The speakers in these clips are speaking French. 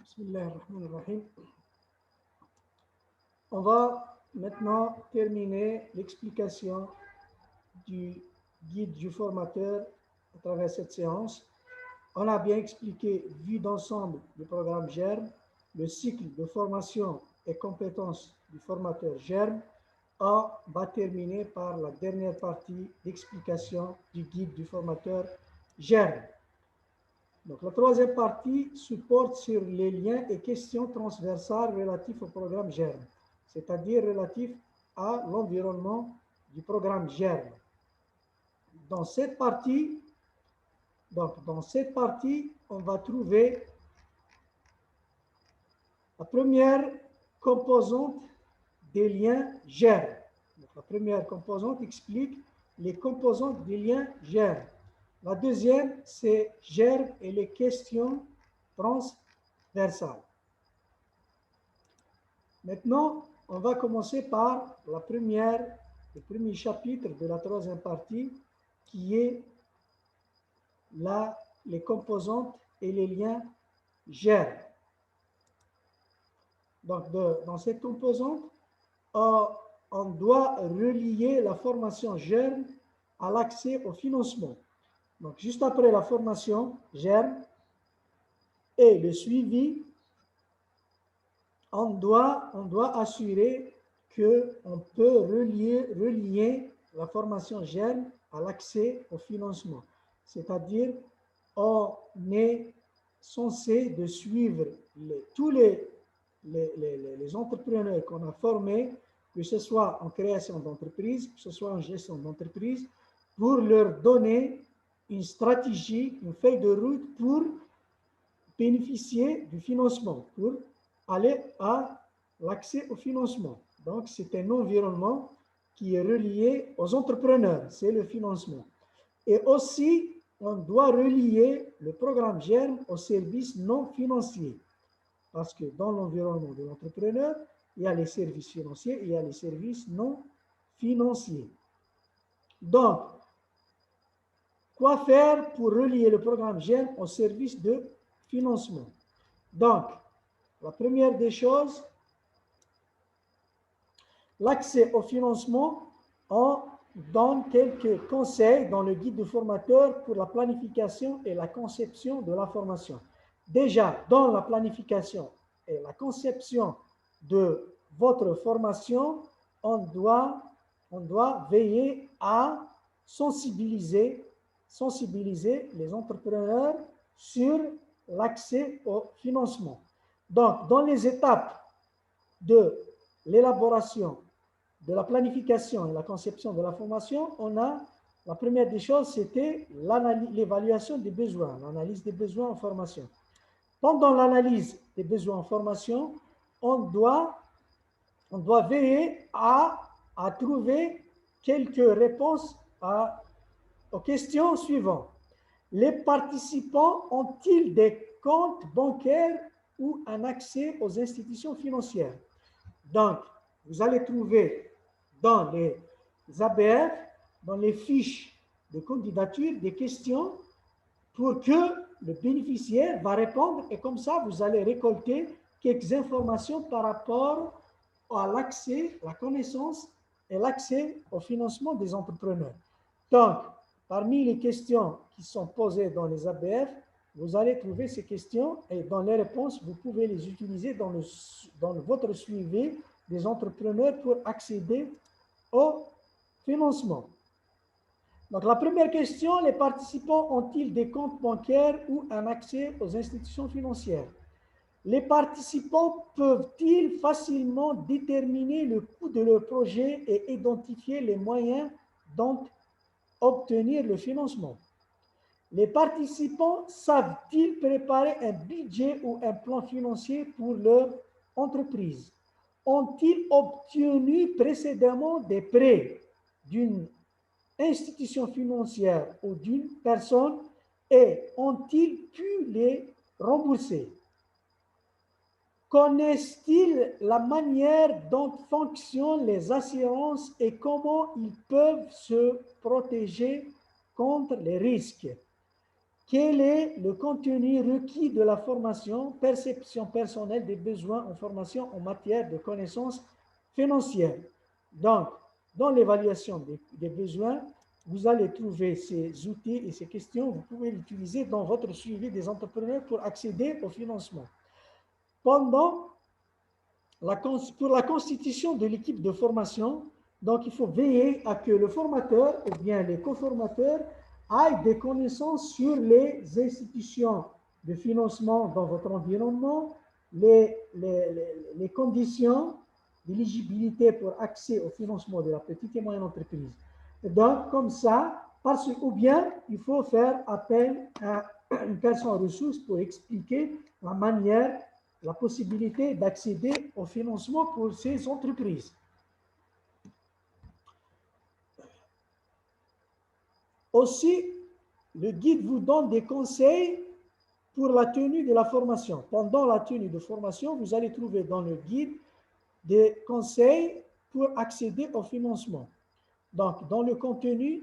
Bismillahirrahmanirrahim. On va maintenant terminer l'explication du guide du formateur à travers cette séance. On a bien expliqué, vue d'ensemble du programme GERM, le cycle de formation et compétences du formateur GERM. On va terminer par la dernière partie d'explication du guide du formateur GERM. Donc, la troisième partie se porte sur les liens et questions transversales relatifs au programme GERM, c'est-à-dire relatifs à l'environnement du programme GERM. Dans cette partie, on va trouver la première composante des liens GERM. Donc, la première composante explique les composantes des liens GERM. La deuxième, c'est GERM et les questions transversales. Maintenant, on va commencer par le premier chapitre de la troisième partie, qui est les composantes et les liens GERM. Donc, dans cette composante, on doit relier la formation GERM à l'accès au financement. Donc, juste après la formation GERM et le suivi, on doit assurer qu'on peut relier la formation GERM à l'accès au financement. C'est-à-dire, on est censé de suivre tous les entrepreneurs qu'on a formés, que ce soit en création d'entreprise, que ce soit en gestion d'entreprise, pour leur donner une stratégie, une feuille de route pour bénéficier du financement, pour aller à l'accès au financement. Donc, c'est un environnement qui est relié aux entrepreneurs, c'est le financement. Et aussi, on doit relier le programme GERM aux services non financiers. Parce que dans l'environnement de l'entrepreneur, il y a les services financiers et il y a les services non financiers. Donc, quoi faire pour relier le programme GERM aux services de financement? Donc, la première des choses, l'accès au financement, on donne quelques conseils dans le guide du formateur pour la planification et la conception de la formation. Déjà, dans la planification et la conception de votre formation, on doit veiller à sensibiliser les entrepreneurs sur l'accès au financement. Donc, dans les étapes de l'élaboration, de la planification et la conception de la formation, on a la première des choses, c'était l'évaluation des besoins, l'analyse des besoins en formation. Pendant l'analyse des besoins en formation, on doit veiller à trouver quelques réponses aux questions suivantes. Les participants ont-ils des comptes bancaires ou un accès aux institutions financières? Donc, vous allez trouver dans les ABF, dans les fiches de candidature, des questions pour que le bénéficiaire va répondre et comme ça, vous allez récolter quelques informations par rapport à l'accès, la connaissance et l'accès au financement des entrepreneurs. Donc, parmi les questions qui sont posées dans les ABF, vous allez trouver ces questions et dans les réponses, vous pouvez les utiliser dans votre suivi des entrepreneurs pour accéder au financement. Donc, la première question, les participants ont-ils des comptes bancaires ou un accès aux institutions financières? Les participants peuvent-ils facilement déterminer le coût de leur projet et identifier les moyens d'obtenir le financement? Les participants savent-ils préparer un budget ou un plan financier pour leur entreprise? Ont-ils obtenu précédemment des prêts d'une institution financière ou d'une personne et ont-ils pu les rembourser? Connaissent-ils la manière dont fonctionnent les assurances et comment ils peuvent se protéger contre les risques? quel est le contenu requis de la formation, perception personnelle des besoins en formation en matière de connaissances financières. Donc, dans l'évaluation des besoins, vous allez trouver ces outils et ces questions. Vous pouvez l'utiliser dans votre suivi des entrepreneurs pour accéder au financement. Pour la constitution de l'équipe de formation, donc il faut veiller à que le formateur ou bien les coformateurs aient des connaissances sur les institutions de financement dans votre environnement, les conditions d'éligibilité pour accès au financement de la petite et moyenne entreprise. Et donc, comme ça, ou bien il faut faire appel à une personne ressource pour expliquer la manière, la possibilité d'accéder au financement pour ces entreprises. Aussi, le guide vous donne des conseils pour la tenue de la formation. Pendant la tenue de formation, vous allez trouver dans le guide des conseils pour accéder au financement. Donc, dans le contenu,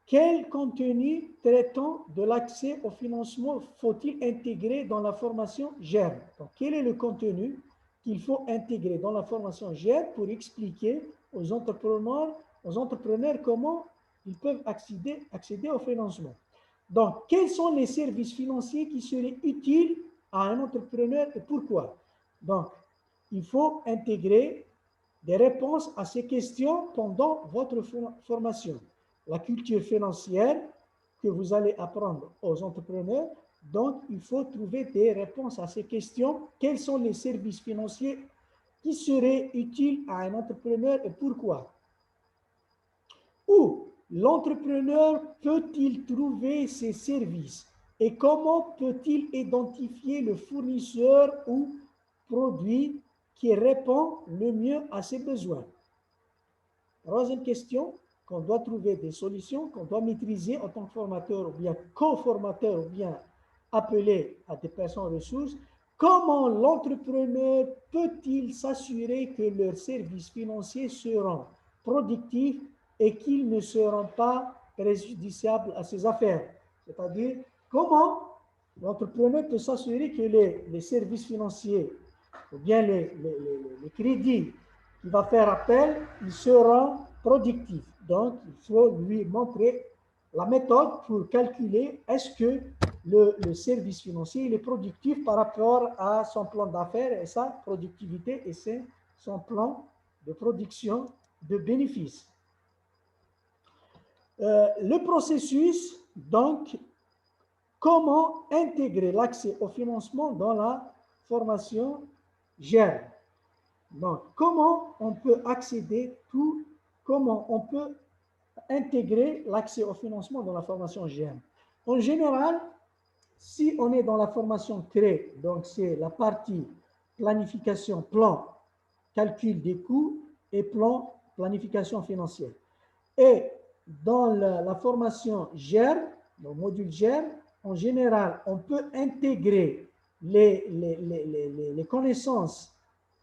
quel contenu traitant de l'accès au financement faut-il intégrer dans la formation GERM? Donc, quel est le contenu qu'il faut intégrer dans la formation GERM pour expliquer aux entrepreneurs comment ils peuvent accéder au financement? Donc, quels sont les services financiers qui seraient utiles à un entrepreneur et pourquoi? Donc, il faut intégrer des réponses à ces questions pendant votre formation. La culture financière que vous allez apprendre aux entrepreneurs, donc il faut trouver des réponses à ces questions. Quels sont les services financiers qui seraient utiles à un entrepreneur et pourquoi? Où l'entrepreneur peut-il trouver ces services et comment peut-il identifier le fournisseur ou produit qui répond le mieux à ses besoins? Troisième question, qu'on doit trouver des solutions, qu'on doit maîtriser en tant que formateur ou bien co-formateur ou bien appelé à des personnes ressources. Comment l'entrepreneur peut-il s'assurer que leurs services financiers seront productifs et qu'ils ne seront pas préjudiciables à ses affaires? C'est-à-dire, comment l'entrepreneur peut s'assurer que les services financiers ou bien les crédits qu'il va faire appel, ils seront productifs. Donc, il faut lui montrer la méthode pour calculer est-ce que le service financier il est productif par rapport à son plan d'affaires et sa productivité et son plan de production de bénéfices. Le processus, donc, comment intégrer l'accès au financement dans la formation GERM. Donc, comment on peut accéder comment on peut intégrer l'accès au financement dans la formation GERM. En général, si on est dans la formation CRE, donc c'est la partie planification, plan, calcul des coûts et plan, planification financière. Et dans la formation GERM, le module GERM, en général, on peut intégrer les connaissances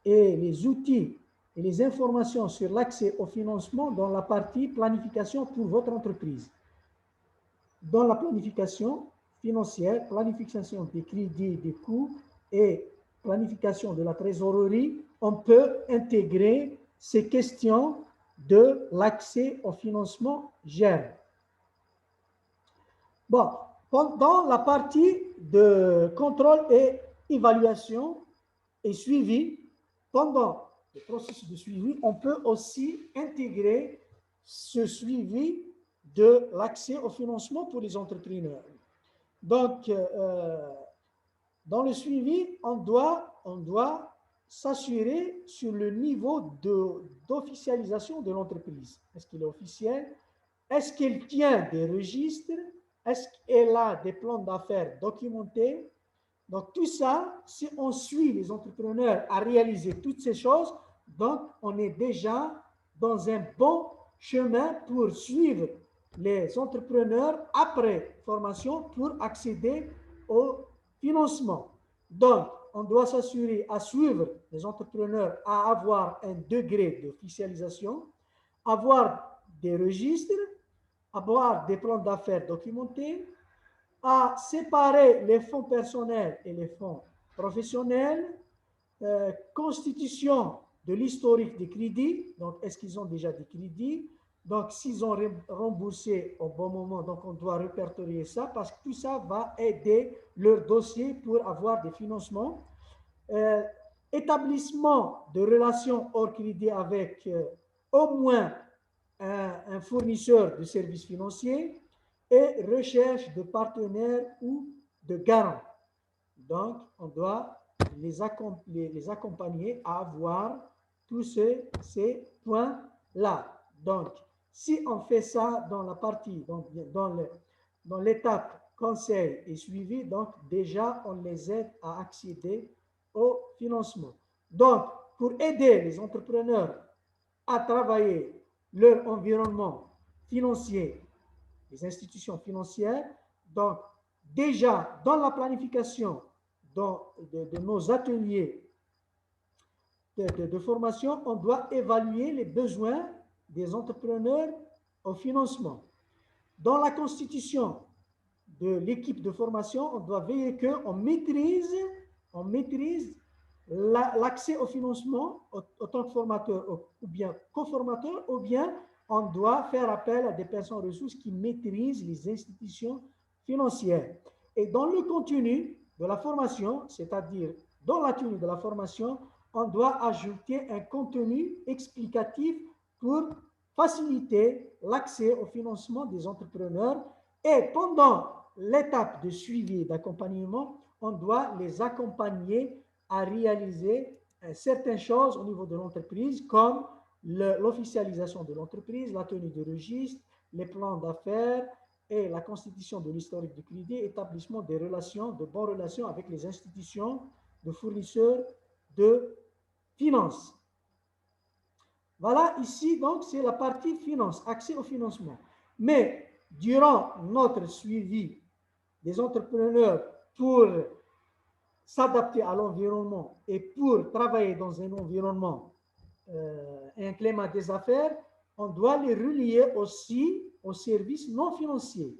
et les outils et les informations sur l'accès au financement dans la partie planification pour votre entreprise. Dans la planification financière, planification des crédits, des coûts et planification de la trésorerie, on peut intégrer ces questions de l'accès au financement GERM. Bon, dans la partie de contrôle et évaluation et suivi, pendant le processus de suivi, on peut aussi intégrer ce suivi de l'accès au financement pour les entrepreneurs. Donc, dans le suivi, on doit s'assurer sur le niveau d'officialisation de l'entreprise. Est-ce qu'il est officiel? Est-ce qu'elle tient des registres? Est-ce qu'elle a des plans d'affaires documentés? Donc, tout ça, si on suit les entrepreneurs à réaliser toutes ces choses, donc on est déjà dans un bon chemin pour suivre les entrepreneurs après formation pour accéder au financement. Donc, on doit s'assurer à suivre les entrepreneurs à avoir un degré d'officialisation, avoir des registres, avoir des plans d'affaires documentés, à séparer les fonds personnels et les fonds professionnels, constitution de l'historique des crédits, donc est-ce qu'ils ont déjà des crédits, donc s'ils ont remboursé au bon moment, donc on doit répertorier ça parce que tout ça va aider leur dossier pour avoir des financements. Établissement de relations hors crédit avec au moins un fournisseur de services financiers et recherche de partenaires ou de garants. Donc, on doit les accompagner à avoir tous ces points-là. Donc, si on fait ça dans la partie, donc dans l'étape conseil et suivi, donc déjà, on les aide à accéder au financement. Donc, pour aider les entrepreneurs à travailler leur environnement financier, les institutions financières, donc déjà dans la planification de nos ateliers de formation, on doit évaluer les besoins des entrepreneurs au financement. Dans la constitution de l'équipe de formation, on doit veiller qu'on maîtrise l'accès au financement autant que formateur ou bien co-formateur, ou bien on doit faire appel à des personnes ressources qui maîtrisent les institutions financières. Et dans le contenu de la formation, c'est-à-dire dans la tenue de la formation, on doit ajouter un contenu explicatif pour faciliter l'accès au financement des entrepreneurs. Et pendant l'étape de suivi et d'accompagnement, on doit les accompagner à réaliser certaines choses au niveau de l'entreprise, comme l'officialisation de l'entreprise, la tenue de registre, les plans d'affaires et la constitution de l'historique du crédit, établissement des relations, de bonnes relations avec les institutions de fournisseurs de finances. Voilà, ici, donc, c'est la partie finance, accès au financement. Mais durant notre suivi des entrepreneurs pour s'adapter à l'environnement et pour travailler dans un environnement, un climat des affaires, on doit les relier aussi aux services non financiers.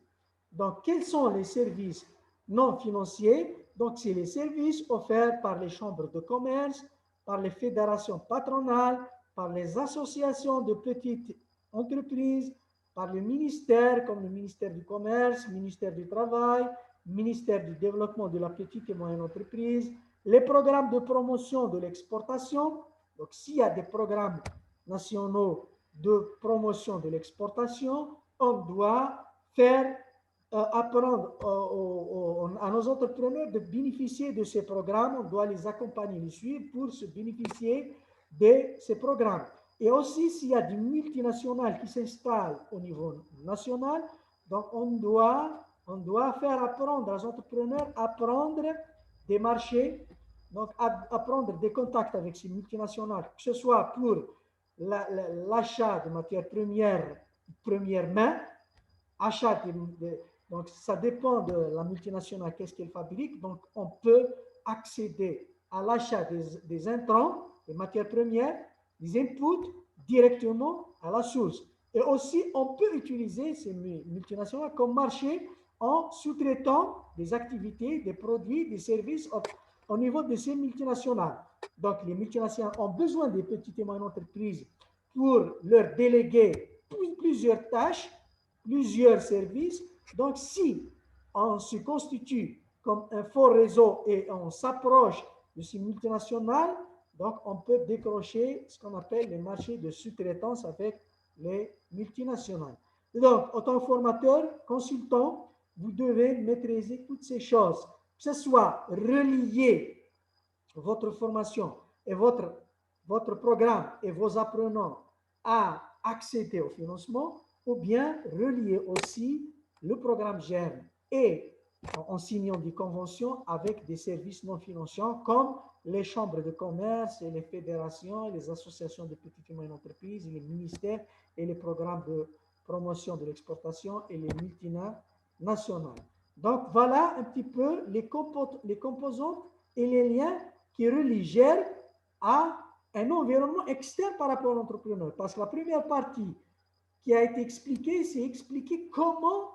Donc, quels sont les services non financiers? Donc, c'est les services offerts par les chambres de commerce, par les fédérations patronales, par les associations de petites entreprises, par le ministère, comme le ministère du Commerce, le ministère du Travail, le ministère du Développement de la petite et moyenne entreprise, les programmes de promotion de l'exportation. Donc, s'il y a des programmes nationaux de promotion de l'exportation, on doit faire apprendre à nos entrepreneurs de bénéficier de ces programmes. On doit les accompagner, les suivre pour se bénéficier de ces programmes. Et aussi, s'il y a des multinationales qui s'installent au niveau national, donc on doit faire apprendre aux entrepreneurs à prendre des marchés, donc à prendre des contacts avec ces multinationales, que ce soit pour l'achat de matières premières, première main, achat donc ça dépend de la multinationale, qu'est-ce qu'elle fabrique. Donc on peut accéder à l'achat des intrants, des matières premières, des inputs directement à la source. Et aussi, on peut utiliser ces multinationales comme marché en sous-traitant des activités, des produits, des services au niveau de ces multinationales. Donc, les multinationales ont besoin des petites et moyennes entreprises pour leur déléguer plusieurs tâches, plusieurs services. Donc, si on se constitue comme un fort réseau et on s'approche de ces multinationales, donc on peut décrocher ce qu'on appelle les marchés de sous-traitance avec les multinationales. Et donc, en tant que formateur, consultant, vous devez maîtriser toutes ces choses, que ce soit relier votre formation et votre programme et vos apprenants à accéder au financement, ou bien relier aussi le programme GERM et en signant des conventions avec des services non financiers comme les chambres de commerce et les fédérations, les associations de petites et moyennes entreprises, les ministères et les programmes de promotion de l'exportation et les multinationales. Donc voilà un petit peu les composantes et les liens qui relient GERM à un environnement externe par rapport à l'entrepreneur. Parce que la première partie qui a été expliquée, c'est expliquer comment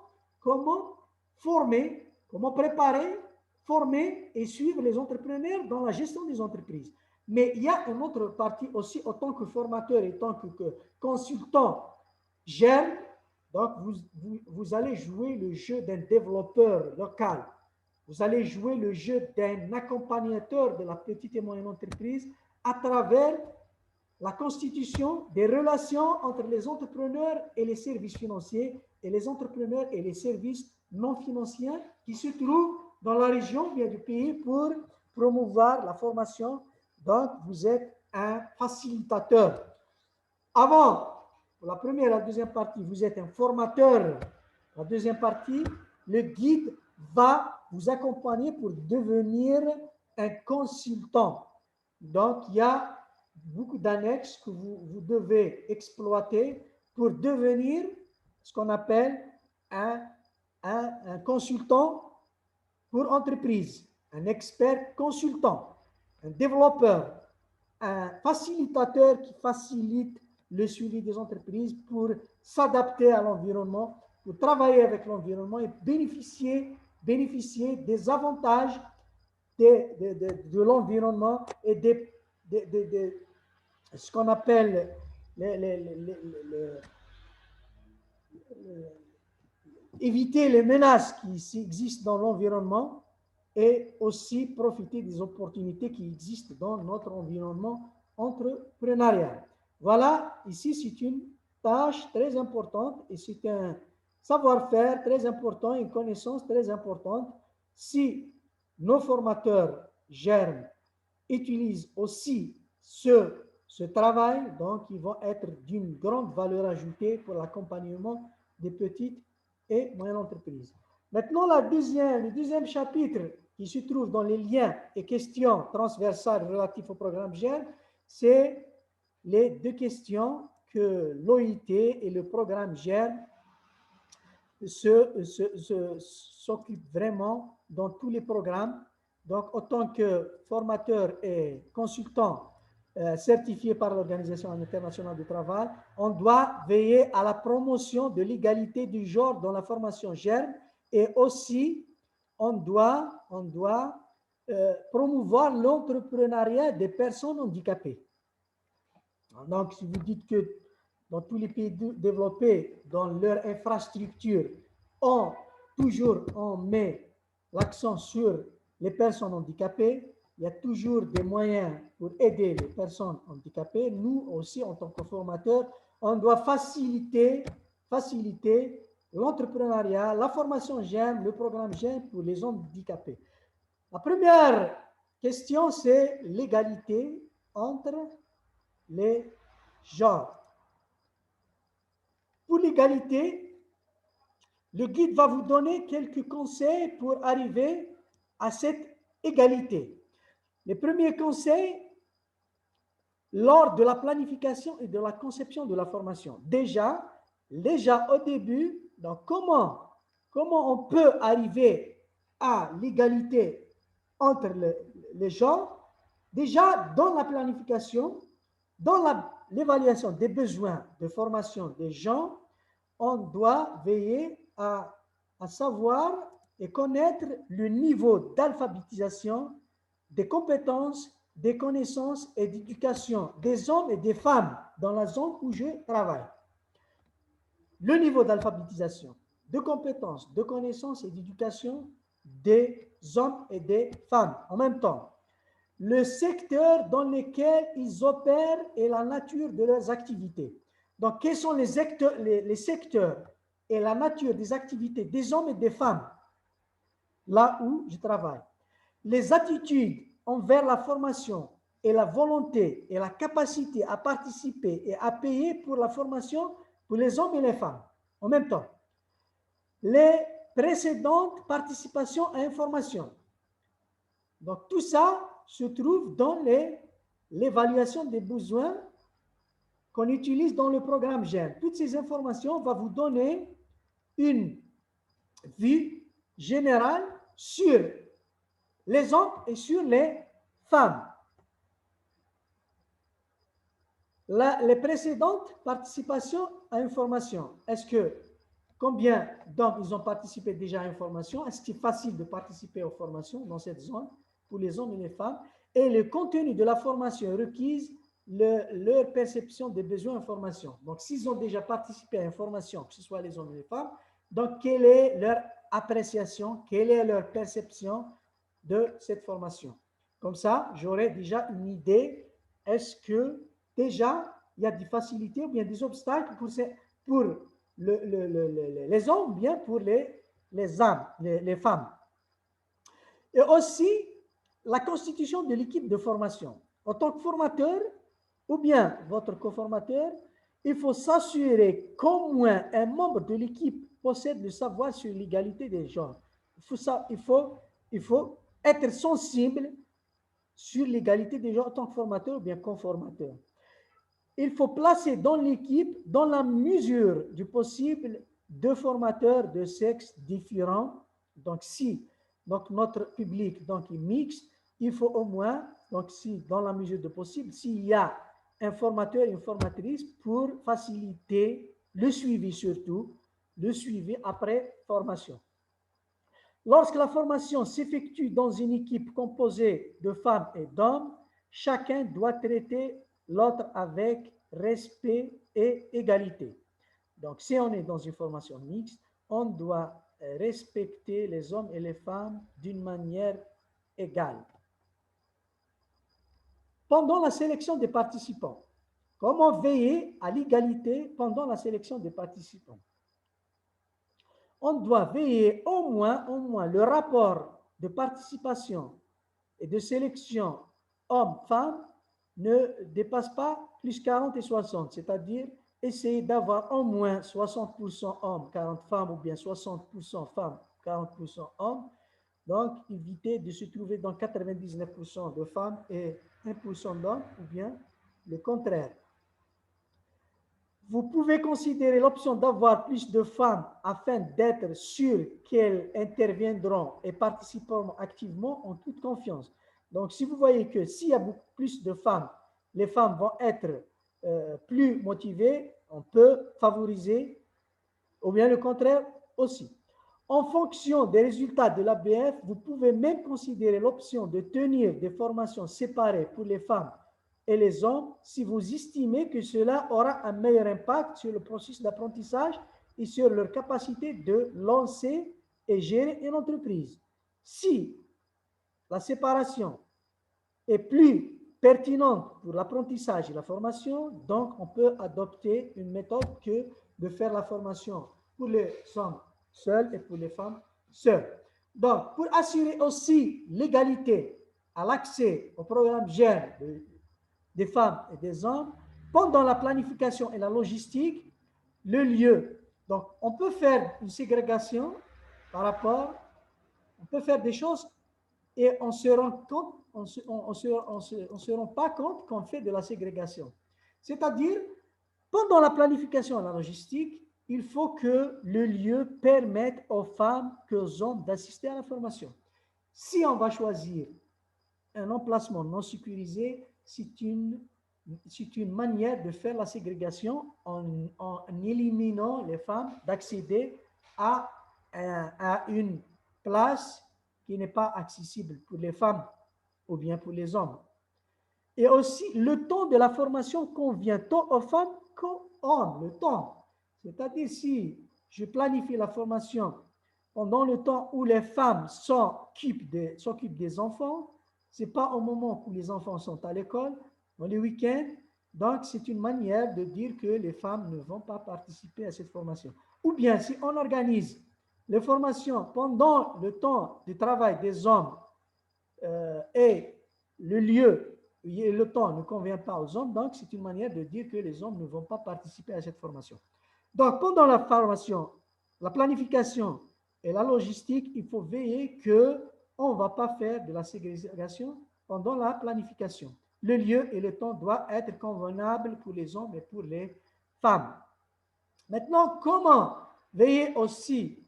former Comment préparer, former et suivre les entrepreneurs dans la gestion des entreprises. Mais il y a une autre partie aussi, en tant que formateur et en tant que consultant GERM, donc vous allez jouer le jeu d'un développeur local. Vous allez jouer le jeu d'un accompagnateur de la petite et moyenne entreprise à travers la constitution des relations entre les entrepreneurs et les services financiers et les entrepreneurs et les services non financiers qui se trouvent dans la région bien du pays pour promouvoir la formation. Donc, vous êtes un facilitateur. Avant, pour la première et la deuxième partie, vous êtes un formateur. La deuxième partie, le guide va vous accompagner pour devenir un consultant. Donc, il y a beaucoup d'annexes que vous devez exploiter pour devenir ce qu'on appelle un consultant pour entreprise, un expert consultant, un développeur, un facilitateur qui facilite le suivi des entreprises pour s'adapter à l'environnement, pour travailler avec l'environnement et bénéficier des avantages de l'environnement et de ce qu'on appelle éviter les menaces qui existent dans l'environnement et aussi profiter des opportunités qui existent dans notre environnement entrepreneurial. Voilà, ici c'est une tâche très importante et c'est un savoir-faire très important, une connaissance très importante. Si nos formateurs GERM utilisent aussi ce travail, donc ils vont être d'une grande valeur ajoutée pour l'accompagnement des petites et moyennes entreprises. Maintenant, le deuxième chapitre qui se trouve dans les liens et questions transversales relatifs au programme GERM, c'est les deux questions que l'OIT et le programme GERM s'occupent vraiment dans tous les programmes. Donc, en tant que formateur et consultant certifié par l'Organisation internationale du travail, on doit veiller à la promotion de l'égalité du genre dans la formation GERM et aussi on doit promouvoir l'entrepreneuriat des personnes handicapées. Donc, si vous dites que dans tous les pays développés, dans leur infrastructure, on met l'accent sur les personnes handicapées. Il y a toujours des moyens pour aider les personnes handicapées. Nous aussi, en tant que formateurs, on doit faciliter l'entrepreneuriat, la formation GEM, le programme GEM pour les handicapés. La première question, c'est l'égalité entre les genres. Pour l'égalité, le guide va vous donner quelques conseils pour arriver à cette égalité. Les premiers conseils, lors de la planification et de la conception de la formation. Déjà au début, donc comment on peut arriver à l'égalité entre les genres? Déjà, dans la planification, dans l'évaluation des besoins de formation des gens, on doit veiller à savoir et connaître le niveau d'alphabétisation, des compétences, des connaissances et d'éducation des hommes et des femmes dans la zone où je travaille. Le niveau d'alphabétisation, de compétences, de connaissances et d'éducation des hommes et des femmes en même temps. Le secteur dans lequel ils opèrent et la nature de leurs activités. Donc, quels sont les secteurs et la nature des activités des hommes et des femmes là où je travaille? Les attitudes envers la formation et la volonté et la capacité à participer et à payer pour la formation pour les hommes et les femmes en même temps. Les précédentes participations à une formation. Donc, tout ça se trouve dans l'évaluation des besoins qu'on utilise dans le programme GEM. Toutes ces informations vont vous donner une vue générale sur les hommes et sur les femmes. Les précédentes participations à une formation, est-ce que Combien, donc, ils ont participé déjà à une formation? Est-ce que c'est facile de participer aux formations dans cette zone pour les hommes et les femmes? Et le contenu de la formation requise, leur perception des besoins en formation. Donc, s'ils ont déjà participé à une formation, que ce soit les hommes et les femmes, donc, quelle est leur appréciation, quelle est leur perception de cette formation? Comme ça, j'aurai déjà une idée. Est-ce que déjà, il y a des facilités ou bien des obstacles pour les hommes, ou bien pour les âmes, les femmes? Et aussi, la constitution de l'équipe de formation. En tant que formateur, ou bien votre coformateur, il faut s'assurer qu'au moins un membre de l'équipe possède le savoir sur l'égalité des genres. Il faut être sensible sur l'égalité des genres en tant que formateur ou bien conformateur. Il faut placer dans l'équipe, dans la mesure du possible, deux formateurs de sexes différents. Donc, si notre public donc, est mixte, il faut au moins, donc si dans la mesure du possible, s'il y a un formateur et une formatrice pour faciliter le suivi surtout, le suivi après formation. Lorsque la formation s'effectue dans une équipe composée de femmes et d'hommes, chacun doit traiter l'autre avec respect et égalité. Donc, si on est dans une formation mixte, on doit respecter les hommes et les femmes d'une manière égale. Pendant la sélection des participants, comment veiller à l'égalité pendant la sélection des participants? On doit veiller au moins le rapport de participation et de sélection hommes-femmes ne dépasse pas plus 40 et 60, c'est-à-dire essayer d'avoir au moins 60% hommes, 40 femmes, ou bien 60% femmes, 40% hommes. Donc, éviter de se trouver dans 99% de femmes et 1% d'hommes, ou bien le contraire. Vous pouvez considérer l'option d'avoir plus de femmes afin d'être sûr qu'elles interviendront et participeront activement en toute confiance. Donc, si vous voyez que s'il y a beaucoup plus de femmes, les femmes vont être plus motivées, on peut favoriser, ou bien le contraire aussi. En fonction des résultats de l'ABF, vous pouvez même considérer l'option de tenir des formations séparées pour les femmes et les hommes si vous estimez que cela aura un meilleur impact sur le processus d'apprentissage et sur leur capacité de lancer et gérer une entreprise. Si la séparation est plus pertinente pour l'apprentissage et la formation, donc on peut adopter une méthode que de faire la formation pour les hommes seuls et pour les femmes seules. Donc, pour assurer aussi l'égalité à l'accès au programme GER des femmes et des hommes, pendant la planification et la logistique, le lieu. Donc, on peut faire une ségrégation par rapport, on peut faire des choses et on se rend compte, on se rend pas compte qu'on fait de la ségrégation. C'est-à-dire, pendant la planification et la logistique, il faut que le lieu permette aux femmes qu'aux hommes d'assister à la formation. Si on va choisir un emplacement non sécurisé, c'est une manière de faire la ségrégation en éliminant les femmes d'accéder à une place qui n'est pas accessible pour les femmes ou bien pour les hommes. Et aussi, le temps de la formation convient tant aux femmes qu'aux hommes, le temps. C'est-à-dire, si je planifie la formation pendant le temps où les femmes s'occupent des enfants, ce n'est pas au moment où les enfants sont à l'école, dans les week-ends. Donc, c'est une manière de dire que les femmes ne vont pas participer à cette formation. Ou bien, si on organise les formations pendant le temps de travail des hommes et le lieu et le temps ne convient pas aux hommes, donc c'est une manière de dire que les hommes ne vont pas participer à cette formation. Donc, pendant la formation, la planification et la logistique, il faut veiller qu'on ne va pas faire de la ségrégation pendant la planification. Le lieu et le temps doivent être convenables pour les hommes et pour les femmes. Maintenant, comment veiller aussi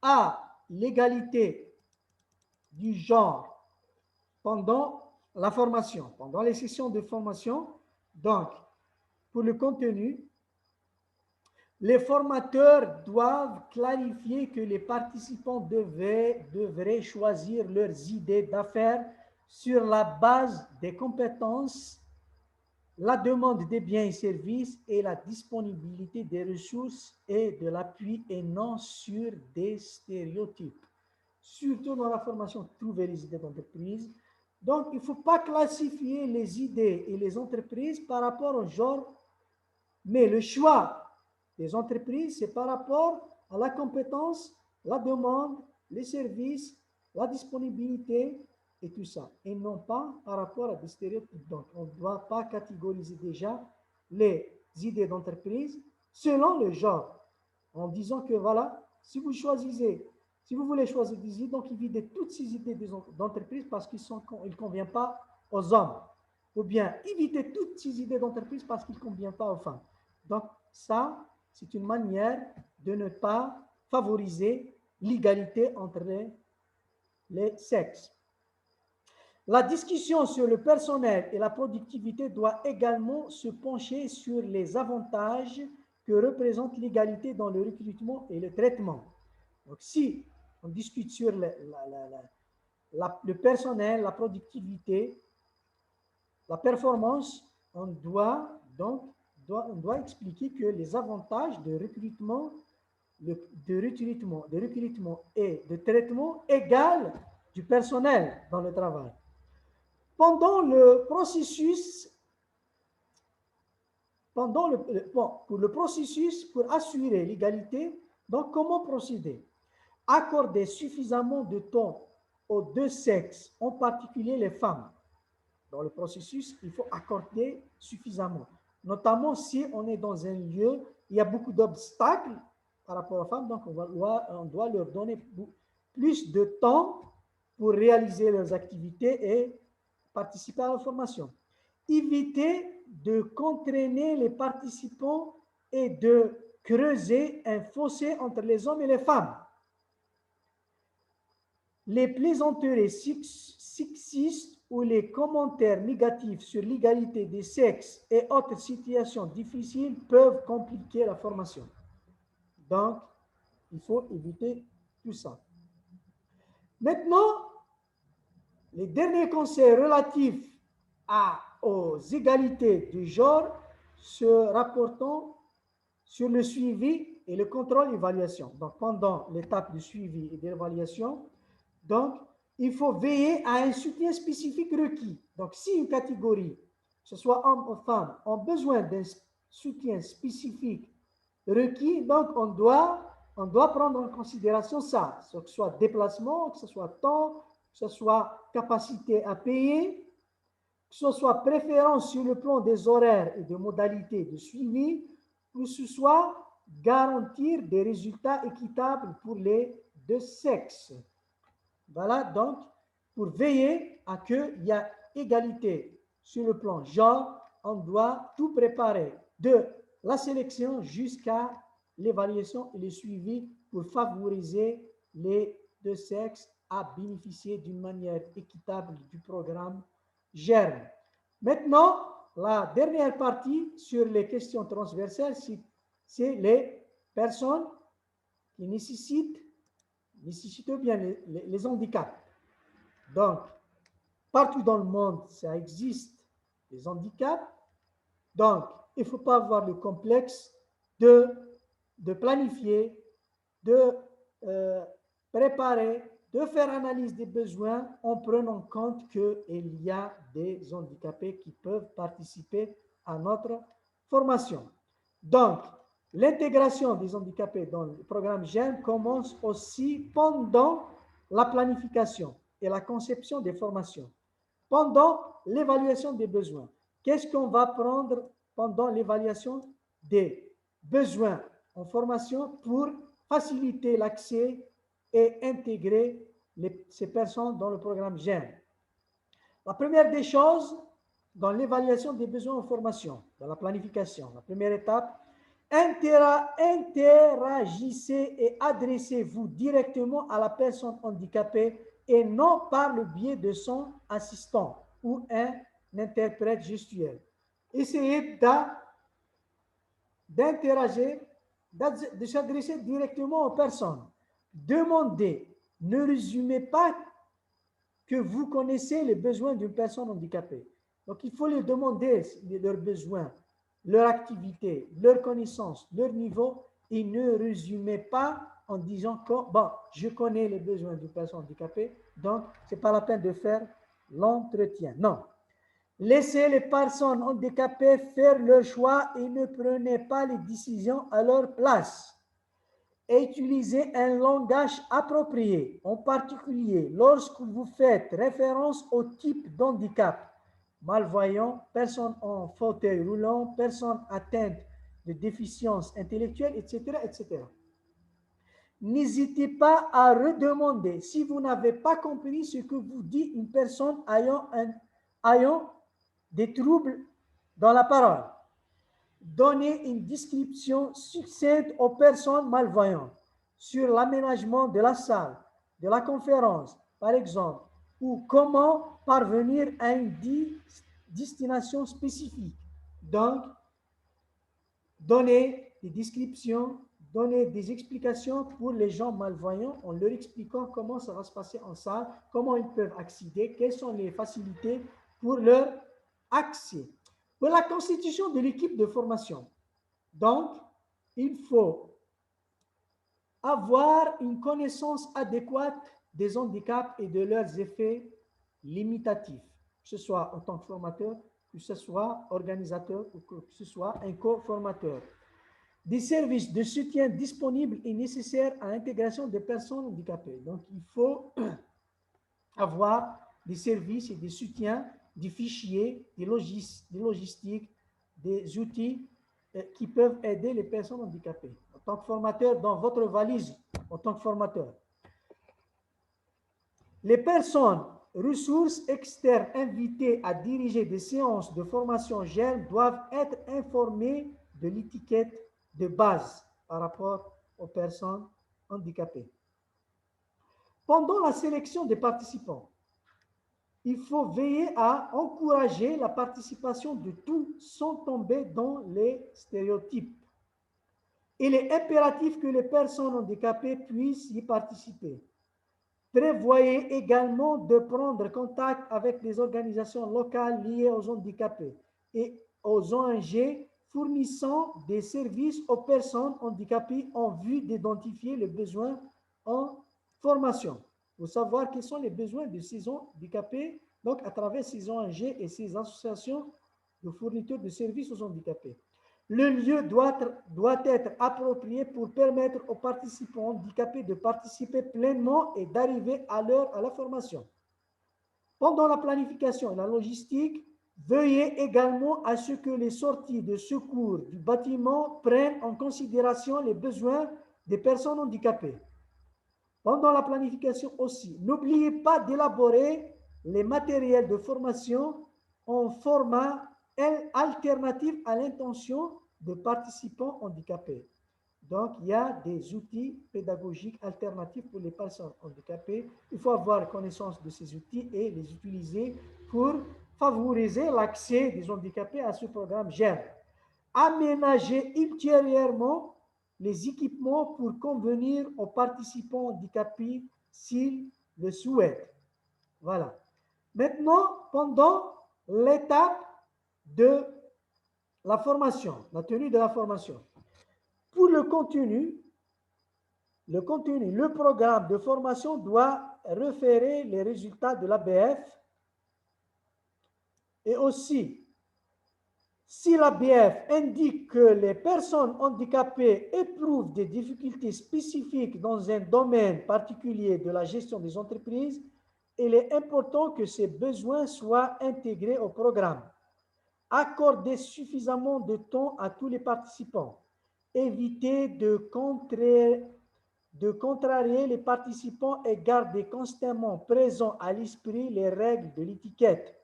à l'égalité du genre pendant la formation, pendant les sessions de formation? Donc, pour le contenu, Les formateurs doivent clarifier que les participants devraient choisir leurs idées d'affaires sur la base des compétences, la demande des biens et services et la disponibilité des ressources et de l'appui et non sur des stéréotypes. Surtout dans la formation, trouver les idées d'entreprise. Donc, il ne faut pas classifier les idées et les entreprises par rapport au genre, mais le choix des entreprises, c'est par rapport à la compétence, la demande, les services, la disponibilité et tout ça. Et non pas par rapport à des stéréotypes. Donc, on ne doit pas catégoriser déjà les idées d'entreprise selon le genre, en disant que voilà, si vous voulez choisir des idées, donc évitez toutes ces idées d'entreprise parce qu'ils ne conviennent pas aux hommes. Ou bien évitez toutes ces idées d'entreprise parce qu'ils ne conviennent pas aux femmes. Donc, ça, c'est une manière de ne pas favoriser l'égalité entre les sexes. La discussion sur le personnel et la productivité doit également se pencher sur les avantages que représente l'égalité dans le recrutement et le traitement. Donc, si on discute sur le personnel, la productivité, la performance, on doit expliquer que les avantages de recrutement et de traitement égal du personnel dans le travail. Pendant le processus, pour le processus, pour assurer l'égalité, donc comment procéder? Accorder suffisamment de temps aux deux sexes, en particulier les femmes. Dans le processus, il faut accorder suffisamment. Notamment si on est dans un lieu, il y a beaucoup d'obstacles par rapport aux femmes, donc on doit leur donner plus de temps pour réaliser leurs activités et participer à la formation. Éviter de contraigner les participants et de creuser un fossé entre les hommes et les femmes. Les plaisanteries sexistes ou les commentaires négatifs sur l'égalité des sexes et autres situations difficiles peuvent compliquer la formation. Donc, il faut éviter tout ça. Maintenant, les derniers conseils relatifs aux égalités du genre se rapportant sur le suivi et le contrôle évaluation. Donc, pendant l'étape de suivi et d'évaluation, donc, il faut veiller à un soutien spécifique requis. Donc, si une catégorie, que ce soit homme ou femme, ont besoin d'un soutien spécifique requis, donc on doit prendre en considération ça, que ce soit déplacement, que ce soit temps, que ce soit capacité à payer, que ce soit préférence sur le plan des horaires et des modalités de suivi, que ce soit garantir des résultats équitables pour les deux sexes. Voilà, donc, pour veiller à qu'il y ait égalité sur le plan genre, on doit tout préparer, de la sélection jusqu'à l'évaluation et le suivi pour favoriser les deux sexes à bénéficier d'une manière équitable du programme GERME. Maintenant, la dernière partie sur les questions transversales, c'est les personnes qui nécessitent bien les handicaps. Donc, partout dans le monde, ça existe, les handicaps. Donc, il ne faut pas avoir le complexe de planifier, de préparer, de faire analyse des besoins en prenant en compte qu'il y a des handicapés qui peuvent participer à notre formation. Donc, l'intégration des handicapés dans le programme GERME commence aussi pendant la planification et la conception des formations, pendant l'évaluation des besoins. Qu'est-ce qu'on va prendre pendant l'évaluation des besoins en formation pour faciliter l'accès et intégrer ces personnes dans le programme GERME? La première des choses, dans l'évaluation des besoins en formation, dans la planification, la première étape, interagissez et adressez-vous directement à la personne handicapée et non par le biais de son assistant ou un interprète gestuel. Essayez d'interagir de s'adresser directement aux personnes. Demandez, ne résumez pas que vous connaissez les besoins d'une personne handicapée. Donc, il faut les demander leurs besoins, leur activité, leur connaissance, leur niveau, et ne résumez pas en disant que, bon, je connais les besoins d'une personne handicapée, donc ce n'est pas la peine de faire l'entretien. Non. Laissez les personnes handicapées faire leur choix et ne prenez pas les décisions à leur place. Utilisez un langage approprié, en particulier lorsque vous faites référence au type d'handicap. Malvoyant, personne en fauteuil roulant, personne atteinte de déficience intellectuelle, etc., etc. N'hésitez pas à redemander si vous n'avez pas compris ce que vous dit une personne ayant des troubles dans la parole. Donnez une description succincte aux personnes malvoyantes sur l'aménagement de la salle, de la conférence, par exemple, ou comment parvenir à une destination spécifique. Donc, donnez des descriptions, donnez des explications pour les gens malvoyants en leur expliquant comment ça va se passer en salle, comment ils peuvent accéder, quelles sont les facilités pour leur accès. Pour la constitution de l'équipe de formation, donc, il faut avoir une connaissance adéquate des handicaps et de leurs effets limitatifs, que ce soit en tant que formateur, que ce soit organisateur ou que ce soit un co-formateur. Des services de soutien disponibles et nécessaires à l'intégration des personnes handicapées. Donc, il faut avoir des services et des soutiens, des fichiers, des logistiques, des outils qui peuvent aider les personnes handicapées. En tant que formateur, dans votre valise, en tant que formateur. Les personnes ressources externes invitées à diriger des séances de formation GERM doivent être informées de l'étiquette de base par rapport aux personnes handicapées. Pendant la sélection des participants, il faut veiller à encourager la participation de tous sans tomber dans les stéréotypes. Il est impératif que les personnes handicapées puissent y participer. Prévoyez également de prendre contact avec les organisations locales liées aux handicapés et aux ONG fournissant des services aux personnes handicapées en vue d'identifier les besoins en formation. Il faut savoir quels sont les besoins de ces handicapés, donc à travers ces ONG et ces associations de fournitures de services aux handicapés. Le lieu doit être approprié pour permettre aux participants handicapés de participer pleinement et d'arriver à l'heure à la formation. Pendant la planification et la logistique, veuillez également à ce que les sorties de secours du bâtiment prennent en considération les besoins des personnes handicapées. Pendant la planification aussi, n'oubliez pas d'élaborer les matériels de formation en format alternatif à l'intention de participants handicapés. Donc, il y a des outils pédagogiques alternatifs pour les personnes handicapées. Il faut avoir connaissance de ces outils et les utiliser pour favoriser l'accès des handicapés à ce programme GERM. Aménager ultérieurement les équipements pour convenir aux participants handicapés s'ils le souhaitent. Voilà. Maintenant, pendant l'étape de la formation, la tenue de la formation. Pour le contenu, le programme de formation doit référer les résultats de l'ABF et aussi, si l'ABF indique que les personnes handicapées éprouvent des difficultés spécifiques dans un domaine particulier de la gestion des entreprises, il est important que ces besoins soient intégrés au programme. Accordez suffisamment de temps à tous les participants. Évitez de contrarier les participants et gardez constamment présent à l'esprit les règles de l'étiquette.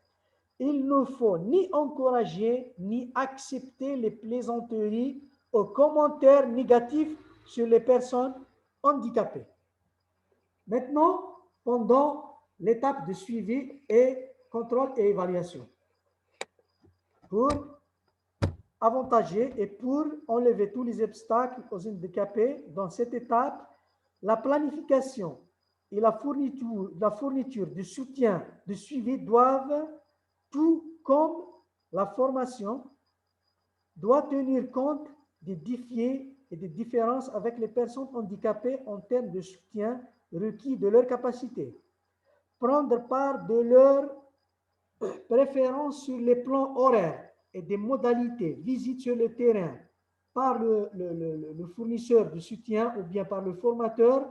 Il ne faut ni encourager ni accepter les plaisanteries ou commentaires négatifs sur les personnes handicapées. Maintenant, pendant l'étape de suivi et contrôle et évaluation. Pour avantagé et pour enlever tous les obstacles aux handicapés dans cette étape, la planification et la fourniture de soutien, de suivi doivent, tout comme la formation, doit tenir compte des défis et des différences avec les personnes handicapées en termes de soutien requis de leurs capacités. Prendre part de leurs préférences sur les plans horaires et des modalités, visite sur le terrain par le fournisseur de soutien ou bien par le formateur,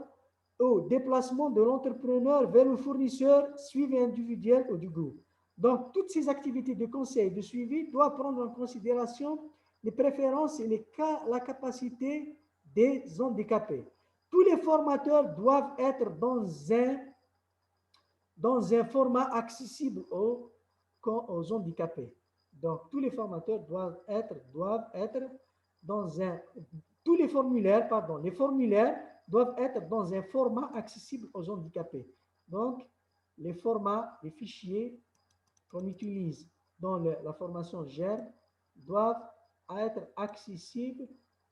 au déplacement de l'entrepreneur vers le fournisseur, suivi individuel ou du groupe. Donc, toutes ces activités de conseil et de suivi doivent prendre en considération les préférences et la capacité des handicapés. Tous les formateurs doivent être dans un format accessible aux handicapés. Donc, tous les formateurs doivent être dans un... Tous les formulaires doivent être dans un format accessible aux handicapés. Donc, les formats, les fichiers qu'on utilise dans la formation GERB doivent être accessibles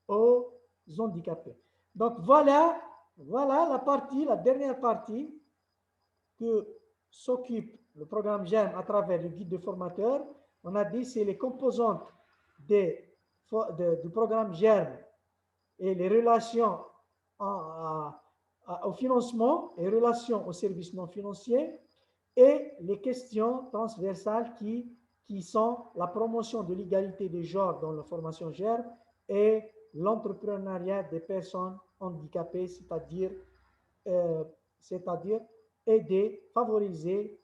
aux handicapés. Donc, voilà la dernière partie que s'occupe le programme GERB à travers le guide de formateur. On a dit c'est les composantes du programme GERB et les relations au financement et relations aux services non financiers et les questions transversales qui sont la promotion de l'égalité des genres dans la formation GERB et l'entrepreneuriat des personnes handicapées, c'est-à-dire aider, favoriser,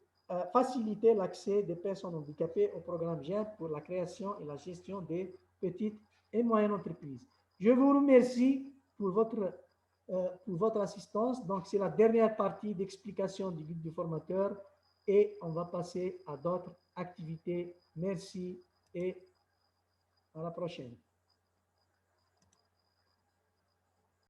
faciliter l'accès des personnes handicapées au programme GERB pour la création et la gestion des petites et moyennes entreprises. Je vous remercie pour votre assistance. Donc, c'est la dernière partie d'explication du guide du formateur et on va passer à d'autres activités. Merci et à la prochaine.